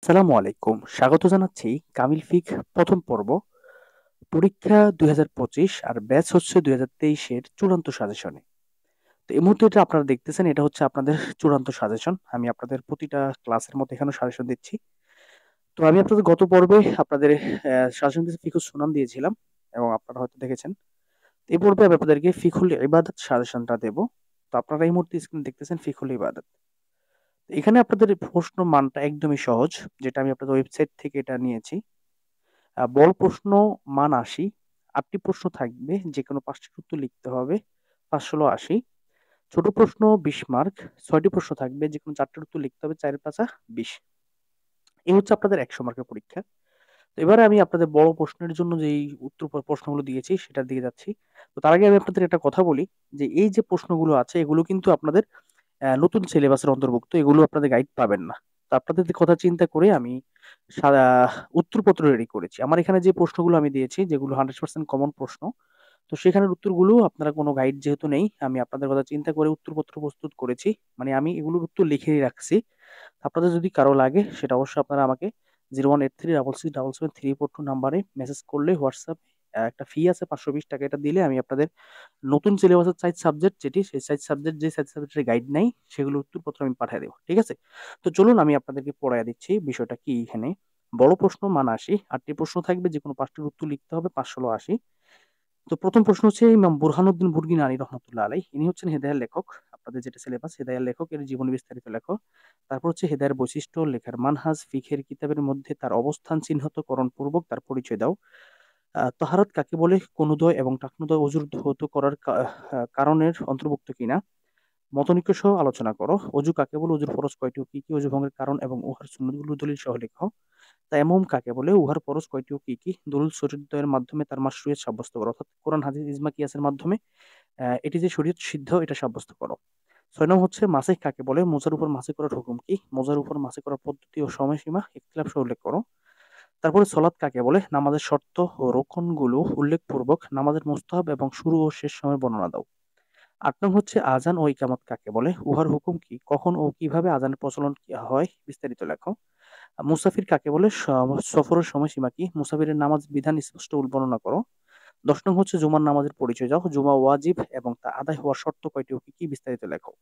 আসসালামু আলাইকুম। স্বাগত জানাচ্ছি কামিল ফিক প্রথম পর্ব। পরীক্ষা ২০২৫ আর ব্যাচ হচ্ছে ২০২৩ এর চূড়ান্ত সাজেশনে। তো এই মুহূর্তে এটা আপনারা দেখতেছেন, এটা হচ্ছে আপনাদের চূড়ান্ত সাজেশন। আমি আপনাদের প্রতিটা ক্লাসের মধ্যে এখানে সাজেশন দিচ্ছি। তো আমি আপনাদের গত পর্বে আপনাদের সাজেশন দিতে ফিকুহ সুনান দিয়েছিলাম এবং আপনারা হয়তো দেখেছেন। এই পর্বে আমি আপনাদেরকে ফিকহুল ইবাদত সাজেশনটা দেব। তো আপনারা এই মুহূর্তে স্ক্রিন দেখতেছেন ফিকহুল ইবাদত। এখানে আপনাদের প্রশ্ন মানটা একদমই সহজ, যেটা আমি আপনাদের ওয়েবসাইট থেকে এটা নিয়েছি। বড় প্রশ্ন মান ৮০, ৮টি প্রশ্ন থাকবে, যেকোনো ৫টির উত্তর লিখতে হবে, ৫ ষোলো ৮০। ছোট প্রশ্ন ২০ মার্ক, ৬টি প্রশ্ন থাকবে, যেকোনো ৪টির উত্তর লিখতে হবে, ৪ ৫ ২০। এই হচ্ছে আপনাদের ১০০ মার্কের পরীক্ষা। তো এবারে আমি আপনাদের বড় প্রশ্নের জন্য যেই প্রশ্নগুলো দিয়েছি সেটার দিকে যাচ্ছি। তো তার আগে আমি আপনাদের একটা কথা বলি, যে এই যে প্রশ্নগুলো আছে এগুলো কিন্তু আপনাদের নতুন সিলেবাসের অন্তর্ভুক্ত, এগুলো আপনাদের গাইড পাবেন না। তো আপনাদের কথা চিন্তা করে আমি সারা উত্তরপত্র রেডি করেছি। আমার এখানে যে প্রশ্নগুলো আমি দিয়েছি, যেগুলো 100% কমন প্রশ্ন, তো সেখানের উত্তরগুলো আপনারা কোনো গাইড যেহেতু নেই, আমি আপনাদের কথা চিন্তা করে উত্তরপত্র প্রস্তুত করেছি। মানে আমি এগুলোর উত্তর লিখেই রাখছি। আপনাদের যদি কারো লাগে সেটা অবশ্যই আপনারা আমাকে 01836677342 নাম্বারে মেসেজ করলে, হোয়াটসঅ্যাপ একটা ফি আছে 520 টাকা, এটা দিলে আমি আপনাদের নতুন সিলেবাসের 4 সাবজেক্ট যেটি, সেই 4 সাবজেক্ট যে 4 সাবজেক্টের গাইড নাই সেগুলোর উত্তরপত্র আমি পাঠিয়ে দেবো। ঠিক আছে? তো চলুন আমি আপনাদেরকে পড়ায় দিচ্ছি বিষয়টা কি এখানে। বড় প্রশ্ন মান ৮০, ৮টি প্রশ্ন থাকবে, যেকোনো ৫টির উত্তর লিখতে হবে, ৫ ষোলো ৮০। তো প্রথম প্রশ্ন হচ্ছে ইমাম বুরহানুদ্দিন বুরগিনানি রহমতুল্লাহ আলাই, ইনি হচ্ছেন হেদায়ার লেখক। আপনাদের যেটা সিলেবাস, হেদায়ার লেখক, এর জীবনী বিস্তারিত লেখক। তারপর হচ্ছে হেদায়ার বৈশিষ্ট্য, লেখার মানহাজ, ফিকহের কিতাবের মধ্যে তার অবস্থান চিহ্নিতকরণ পূর্বক তার পরিচয় দাও। তাহারাত কাকে বলে, কোনোদয় এবং টাকনুদয় অজুর ধৌত করার কারণের অন্তর্ভুক্ত কিনা, মতনিক্য সহ আলোচনা করো। অজু কাকে বলে, অজুর ফরজ কয়টি ও কি কি, অজু ভঙ্গের কারণ এবং উহার সুন্নতগুলো দলিল সহ লেখো। তায়াম্মুম কাকে বলে, উহার ফরজ কয়টি ও কি কি, দলিল শরীয়তের মাধ্যমে তার মাশরুইয়ত সাব্যস্ত করো, অর্থাৎ কোরআন হাদিস ইজমা কিয়াসের মাধ্যমে এটি যে শরীয়ত সিদ্ধ এটা সাব্যস্ত করো। ৬ নং হচ্ছে মাসিহ কাকে বলে, মোজার উপর মাসি করার হুকুম কি, মোজার উপর মাসি করার পদ্ধতি ও সময়সীমা ইখতিলাফ সহ উল্লেখ করো। তারপরে সলাৎ কাকে বলে, নামাজের শর্ত ও রক্ষণগুলো উল্লেখপূর্বক নামাজের মুস্তাহাব এবং শুরু ও শেষ সময় বর্ণনা দাও। ৮ নং হচ্ছে আজান ও ইকামত কাকে বলে, উহার হুকুম কি, কখন ও কিভাবে আজানের প্রচলন কি হয়, বিস্তারিত লেখো। মুসাফির কাকে বলে, সফরের সময়সীমা কি, মুসাফিরের নামাজ বিধান স্পষ্ট বর্ণনা করো। ১০ নং হচ্ছে জুমার নামাজের পরিচয় দাও, জুমা ওয়াজিব এবং তা আদায় হওয়ার শর্ত কয়টি ও কি কি, বিস্তারিত লেখো।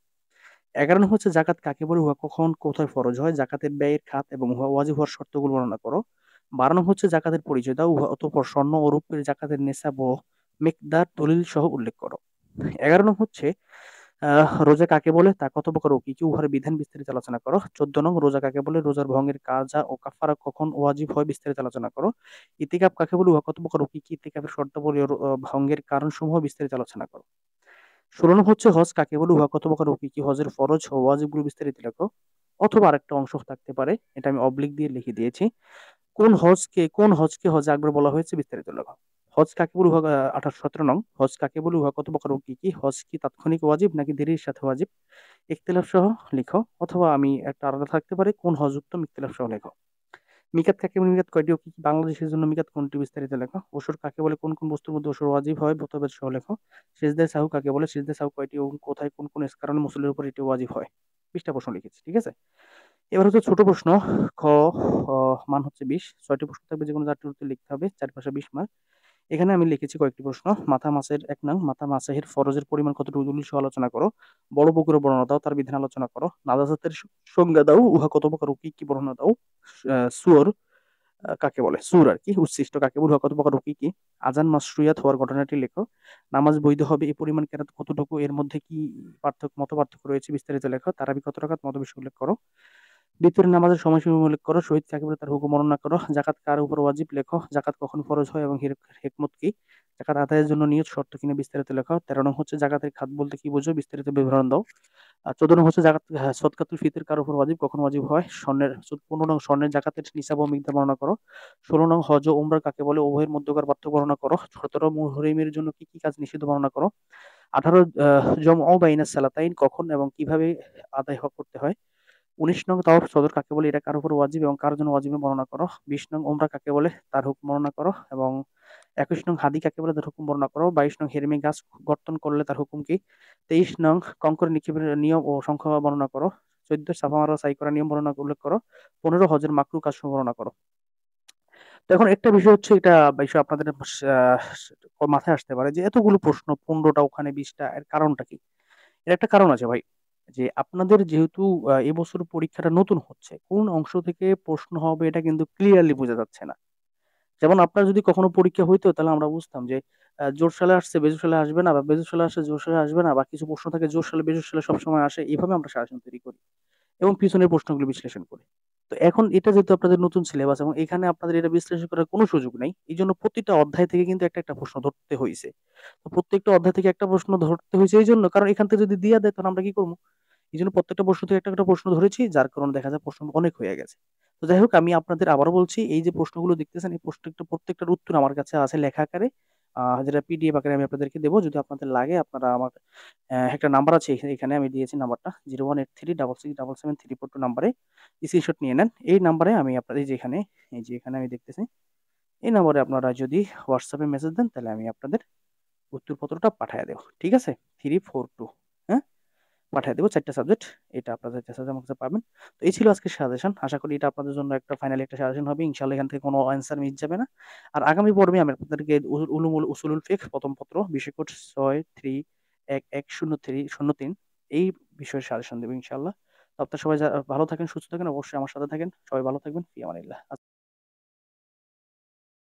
১১ নং হচ্ছে জাকাত কাকে বলে, উহা কখন কোথায় ফরজ হয়, জাকাতের ব্যয়ের খাত এবং উহা ওয়াজিব হওয়ার শর্তগুলো বর্ণনা করো। ১২ নং হচ্ছে জাকাতের পরিচয় দাও, উহা অতঃপর স্বর্ণ ও রূপের জাকাতের নেসাব ও মিকদার দলিল সহ উল্লেখ করো। ১১ নং হচ্ছে রোজা কাকে বলে, তা কত প্রকার ও কি কি, উহার বিধান বিস্তারিত আলোচনা করো। ১৪ নং রোজা কাকে বলে, রোজার ভঙ্গের কাজা ও কাফারা কখন ওয়াজিব হয়, বিস্তারিত আলোচনা করো। ইতিকাফ কাকে বলে, উহা কত প্রকার ও কি কি, ইতিকাফের শর্তাবলী ও ভঙ্গের কারণসমূহ বিস্তারিত আলোচনা করো। ১৬ নং হচ্ছে হজ কাকে বলে, উহা কত প্রকার ও কি কি, হজের ফরজ ও ওয়াজিবগুলো বিস্তারিত লেখো। অথবা আরেকটা অংশ থাকতে পারে, এটা আমি অবলিক দিয়ে লিখে দিয়েছি, কোন হজকে হজে আকবর বলা হয়েছে, বিস্তারিত লেখো। হজ কাকে বলে, উহা ১৭ নং হজ কাকে বলে, উহা কত প্রকার ও কি কি, হজ কি তাৎক্ষণিক ওয়াজিব নাকি দেরির সাথে ওয়াজিব, ইখতিলাফ সহ লিখো। অথবা আমি একটা আলাদা থাকতে পারে, কোন হজ উত্তম, ইখতিলাফ সহ লেখো। মিকাত কাকে বলে, মিকাত কয়টি ও কি কি, বাংলাদেশের জন্য মিকাত কোনটি, বিস্তারিত লেখো। ওসর কাকে বলে, কোন কোন বস্তুর মধ্যে ওসর ওয়াজিব হয়, বতবেদ সহ লেখো। সিজদায়ে সাহু কাকে বলে, সিজদায়ে সাহু কয়টি এবং কোথায় কোন কোন কারণে মুসল্লির উপর এটি ওয়াজিব হয়। 20টা প্রশ্ন লিখেছি। ঠিক আছে? এবার হচ্ছে ছোট প্রশ্ন। খ মান হচ্ছে 20, 6টি প্রশ্ন থাকবে, যেকোনো 4টির উত্তর লিখতে হবে, 4 পাশে 20 মার্ক। এখানে আমি লিখেছি কয়েকটি প্রশ্ন। মাথা মাছের ১ নং, মাথা মাছের ফরজের পরিমাণ কতটুকু, দলিল সহ আলোচনা করো। বড় পুকুরের বর্ণনা দাও, তার বিধান আলোচনা করো। নাজাসাতের সংজ্ঞা দাও, উহা কত প্রকার ও কি কি, বর্ণনা দাও। সুয়র কাকে বলে, সুর আর কি, উচ্ছিষ্ট কাকে বলে, উহা কত প্রকার ও কি কি। আজান মাশরুইয়াত হওয়ার ঘটনাটি লেখো। নামাজ বৈধ হবে এই পরিমাণ কেরাত কতটুকু, এর মধ্যে কি মত পার্থক্য রয়েছে, বিস্তারিত লেখো। তারাবি কত রাকাত, মত বিষয় উল্লেখ করো। বিতরের নামাজের সময়সীমা উল্লেখ করো। শহীদ কাকে বলে, তার হুকুম বর্ণনা করো। জাকাত কার উপর ওয়াজিব লেখো। জাকাত কখন ফরজ হয় এবং হিকমত কি। জাকাত আদায়ের জন্য নিয়ত শর্ত কিনা, বিস্তারিত লেখো। 13 নং হচ্ছে জাকাতের খাত বলতে কি বোঝো, বিস্তারিত বিবরণ দাও। আর 14 নং হচ্ছে জাকাত, সদকাতুল ফিতর কার উপর ওয়াজিব, কখন ওয়াজিব হয়। 15 নং স্বর্ণের জাকাতের নিসাব ও মিকদার বর্ণনা করো। 16 নং হজ ও উমরা কাকে বলে, উভয়ের মধ্যকার পার্থক্য বর্ণনা করো। 17 মুহরিমের জন্য কি কি কাজ নিষিদ্ধ বর্ণনা করো। 18 জমউ বাইনাস সালাতাইন কখন এবং কিভাবে আদায় করতে হয়। ১৯ নং তাওয়াফ সদর কাকে বলে, এটা কার উপর ওয়াজিব এবং কার জন্য ওয়াজিব, বর্ণনা করো। ২০ নং উমরা কাকে বলে, তার হুকুম বর্ণনা করো। এবং ২১ নং হাদি কাকে বলে, তার হুকুম বর্ণনা করো। ২২ নং হেরেমি গাছ গর্তন করলে তার হুকুম কি। ২৩ নং কঙ্কর নিক্ষেপের নিয়ম ও সংখ্যা বর্ণনা করো। 14 সাফা মারা সাই করা নিয়ম বর্ণনা উল্লেখ করো। 15 হজের মাকরু কাজ বর্ণনা করো। তো এখন একটা বিষয় হচ্ছে, এটা বিষয় আপনাদের মাথায় আসতে পারে যে এতগুলো প্রশ্ন, 15টা ওখানে 20টা, এর কারণটা কি? এর একটা কারণ আছে ভাই, যে আপনাদের যেহেতু এবছর পরীক্ষাটা নতুন হচ্ছে, কোন অংশ থেকে প্রশ্ন হবে এটা কিন্তু ক্লিয়ারলি বোঝা যাচ্ছে না। যেমন আপনার যদি কখনো পরীক্ষা হইতো তাহলে আমরা বুঝতাম যে জোর সালে আসছে বেজোর সালে আসবে না, বা বেজোর সালে আসছে জোর সালে আসবে না, বা কিছু প্রশ্ন থাকে জোর সালে বেজোর সালে সবসময় আসে, এভাবে আমরা সাজেশন তৈরি করি এবং পিছনের প্রশ্নগুলো বিশ্লেষণ করি। তো এখন এটা যেহেতু আপনাদের নতুন সিলেবাস এবং এখানে আপনাদের এটা বিশ্লেষণ করার কোনো সুযোগ নেই, এই জন্য প্রতিটা অধ্যায় থেকে কিন্তু একটা একটা প্রশ্ন ধরতে হয়েছে। তো প্রত্যেকটা অধ্যায় থেকে একটা প্রশ্ন ধরতে হয়েছে এই জন্য, কারণ এখান থেকে যদি দিয়ে দেয় তখন আমরা কি করবো? এই জন্য প্রত্যেকটা প্রশ্ন থেকে একটা একটা প্রশ্ন ধরেছি, যার কারণে দেখা যায় প্রশ্ন অনেক হয়ে গেছে। তো যাই হোক, আমি আপনাদের আবারও বলছি, এই যে প্রশ্নগুলো দেখতেছেন এই প্রত্যেকটার উত্তর আমার কাছে আছে লেখা আকারে, যেটা পিডিএফ আকারে আমি আপনাদেরকে দেবো। যদি আপনাদের লাগে আপনারা আমার একটা নাম্বার আছে এখানে আমি দিয়েছি নাম্বারটা, 01836677342 নাম্বারে স্ক্রিনশট নিয়ে নেন। এই নাম্বারে আমি আপনাদের যেখানে, এই যে এখানে আমি দেখতেছি, এই নাম্বারে আপনারা যদি হোয়াটসঅ্যাপে মেসেজ দেন তাহলে আমি আপনাদের উত্তরপত্রটা পাঠিয়ে দেবো। ঠিক আছে? 342, হ্যাঁ, পাঠিয়ে দেবো 4টা সাবজেক্ট। এটা আপনাদের 4টা সাবজেক্ট আমার কাছে পাবেন। তো এই ছিল আজকের সাজেশন। আশা করি এটা আপনাদের জন্য একটা ফাইনালি একটা সাজেশন হবে। ইনশাআল্লাহ এখান থেকে কোনো অ্যান্সার মিস যাবে না। আর আগামী পর্বে আমি আপনাদেরকে উলুমুল উসুলুল ফিকহ প্রথম পত্র বিষয় কোড 631103 এই বিষয়ের সাজেশন দেবো ইনশাআল্লাহ। তো আপনারা সবাই ভালো থাকেন, সুস্থ থাকেন, অবশ্যই আমার সাথে থাকেন। সবাই ভালো থাকবেন। ফি আমানিল্লাহ।